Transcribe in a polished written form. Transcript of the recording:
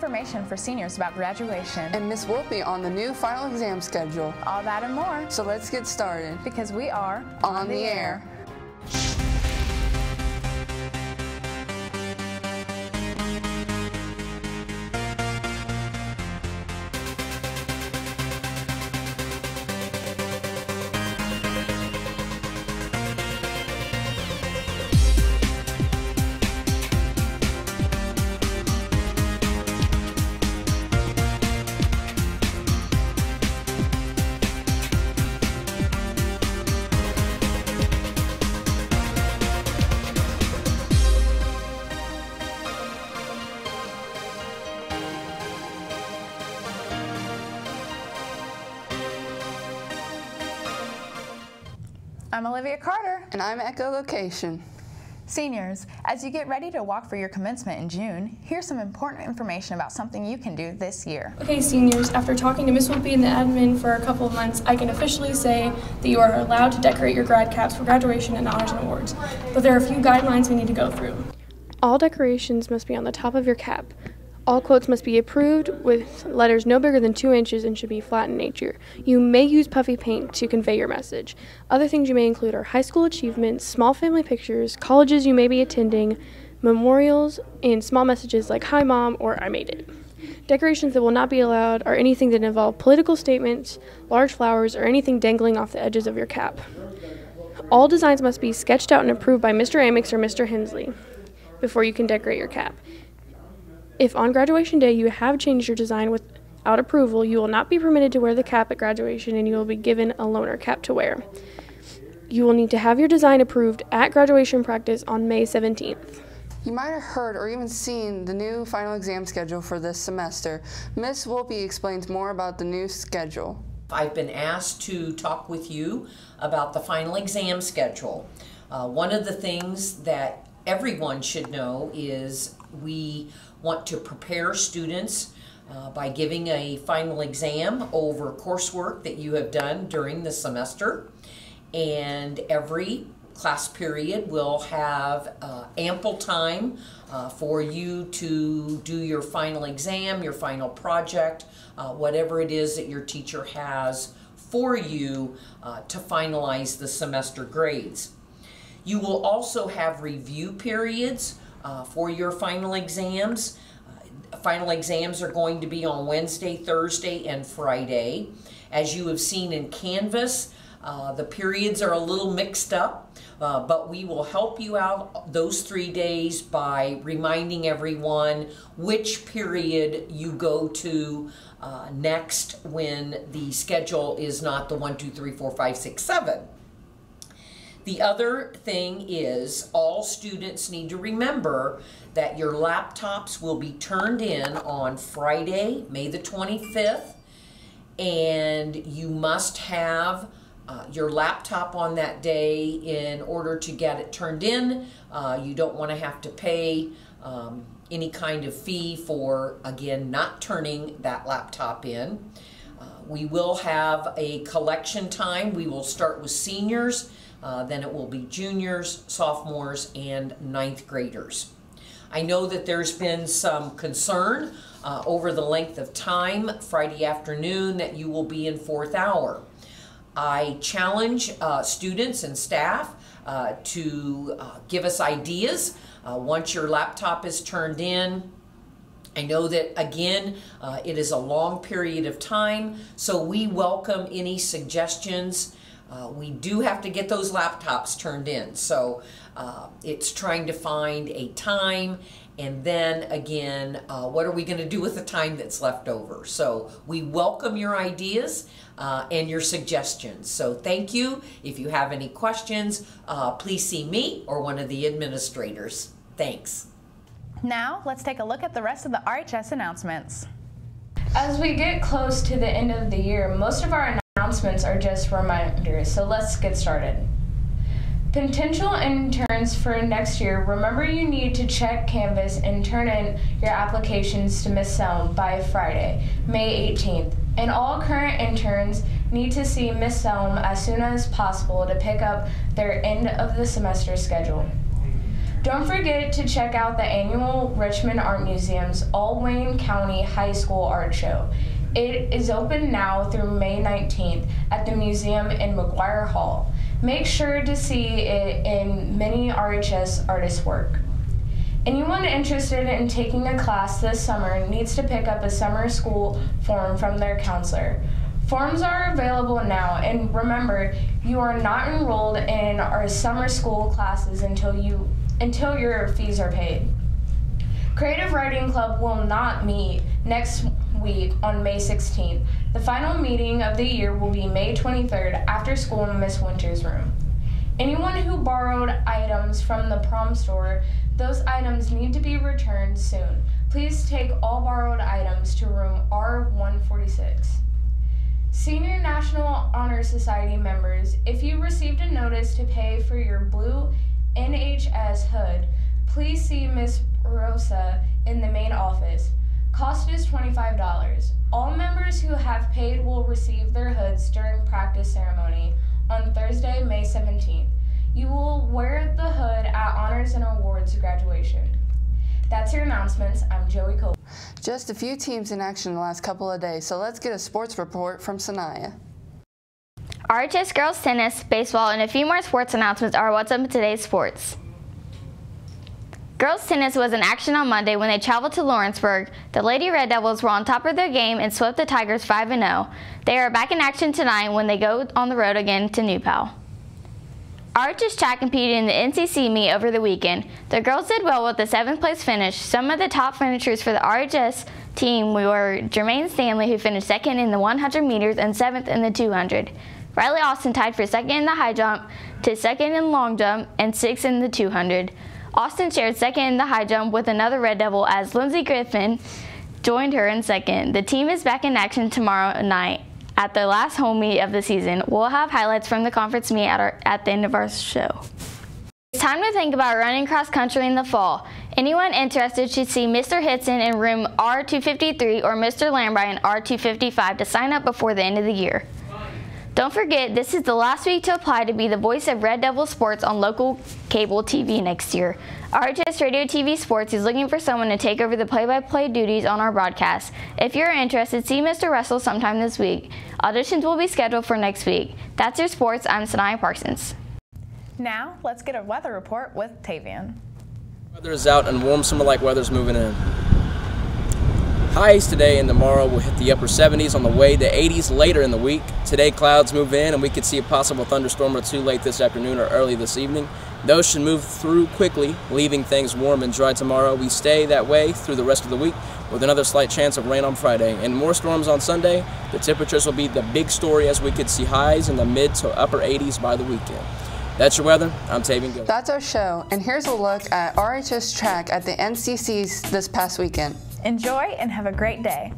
information for seniors about graduation. And Miss Wolpe on the new final exam schedule. All that and more. So let's get started. Because we are on the air. I'm Olivia Carter. And I'm Echolocation. Seniors, as you get ready to walk for your commencement in June, here's some important information about something you can do this year. Okay, seniors, after talking to Miss Wolpe and the admin for a couple of months, I can officially say that you are allowed to decorate your grad caps for graduation and honors and awards. But there are a few guidelines we need to go through. All decorations must be on the top of your cap. All quotes must be approved with letters no bigger than 2 inches and should be flat in nature. You may use puffy paint to convey your message. Other things you may include are high school achievements, small family pictures, colleges you may be attending, memorials, and small messages like "Hi Mom" or "I made it." Decorations that will not be allowed are anything that involve political statements, large flowers, or anything dangling off the edges of your cap. All designs must be sketched out and approved by Mr. Amix or Mr. Hensley before you can decorate your cap. If on graduation day you have changed your design without approval, you will not be permitted to wear the cap at graduation and you will be given a loaner cap to wear. You will need to have your design approved at graduation practice on May 17th. You might have heard or even seen the new final exam schedule for this semester. Miss Wolpe explains more about the new schedule. I've been asked to talk with you about the final exam schedule. One of the things that everyone should know is we want to prepare students by giving a final exam over coursework that you have done during the semester, and every class period will have ample time for you to do your final exam, your final project, whatever it is that your teacher has for you to finalize the semester grades. You will also have review periods for your final exams. Final exams are going to be on Wednesday, Thursday, and Friday. As you have seen in Canvas, the periods are a little mixed up, but we will help you out those 3 days by reminding everyone which period you go to next when the schedule is not the 1, 2, 3, 4, 5, 6, 7. The other thing is all students need to remember that your laptops will be turned in on Friday, May the 25th, and you must have your laptop on that day in order to get it turned in. You don't want to have to pay any kind of fee for, again, not turning that laptop in. We will have a collection time. We will start with seniors. Then it will be juniors, sophomores, and 9th graders. I know that there's been some concern over the length of time Friday afternoon that you will be in 4th hour. I challenge students and staff to give us ideas once your laptop is turned in. I know that, again, it is a long period of time, so we welcome any suggestions. We do have to get those laptops turned in, so it's trying to find a time, and then again, what are we going to do with the time that's left over? So we welcome your ideas and your suggestions. So thank you. If you have any questions, please see me or one of the administrators. Thanks. Now, let's take a look at the rest of the RHS announcements. As we get close to the end of the year, most of our announcements are just reminders, so let's get started. Potential interns for next year, remember you need to check Canvas and turn in your applications to Miss Selm by Friday, May 18th. And all current interns need to see Miss Selm as soon as possible to pick up their end of the semester schedule. Don't forget to check out the annual Richmond Art Museum's All Wayne County High School Art Show. It is open now through May 19th at the museum in McGuire Hall. Make sure to see it in many RHS artists' work. Anyone interested in taking a class this summer needs to pick up a summer school form from their counselor. Forms are available now, and remember, you are not enrolled in our summer school classes until your fees are paid. Creative Writing Club will not meet next week on May 16th. The final meeting of the year will be May 23rd after school in Miss Winter's room. Anyone who borrowed items from the prom store, those items need to be returned soon. Please take all borrowed items to room R146. Senior National Honor Society members, if you received a notice to pay for your blue NHS hood, please see Miss Rosa in the main office. Cost is $25. All members who have paid will receive their hoods during practice ceremony on Thursday, May 17th. You will wear the hood at Honors and Awards graduation. That's your announcements. I'm Joey Cole. Just a few teams in action in the last couple of days, so let's get a sports report from Sanaya. RHS girls tennis, baseball, and a few more sports announcements are what's up in today's sports. Girls tennis was in action on Monday when they traveled to Lawrenceburg. The Lady Red Devils were on top of their game and swept the Tigers 5-0. They are back in action tonight when they go on the road again to New Pal. RHS track competed in the NCC meet over the weekend. The girls did well with a 7th place finish. Some of the top finishers for the RHS team were Jermaine Stanley, who finished 2nd in the 100 meters and 7th in the 200. Riley Austin tied for 2nd in the high jump, to 2nd in long jump, and 6th in the 200. Austin shared 2nd in the high jump with another Red Devil as Lindsey Griffin joined her in 2nd. The team is back in action tomorrow night at the last home meet of the season. We'll have highlights from the conference meet at the end of our show. It's time to think about running cross country in the fall. Anyone interested should see Mr. Hitson in room R253 or Mr. Lambright in R255 to sign up before the end of the year. Don't forget, this is the last week to apply to be the voice of Red Devil Sports on local cable TV next year. RHS Radio TV Sports is looking for someone to take over the play-by-play duties on our broadcast. If you're interested, see Mr. Russell sometime this week. Auditions will be scheduled for next week. That's your sports. I'm Sanaya Parsons. Now, let's get a weather report with Tavian. Weather is out and warm summer-like weather's moving in. Highs today and tomorrow will hit the upper 70s on the way to 80s later in the week. Today clouds move in and we could see a possible thunderstorm or two late this afternoon or early this evening. Those should move through quickly, leaving things warm and dry tomorrow. We stay that way through the rest of the week with another slight chance of rain on Friday. And more storms on Sunday. The temperatures will be the big story as we could see highs in the mid to upper 80s by the weekend. That's your weather. I'm Tavian Gill. That's our show, and here's a look at RHS track at the NCCs this past weekend. Enjoy and have a great day.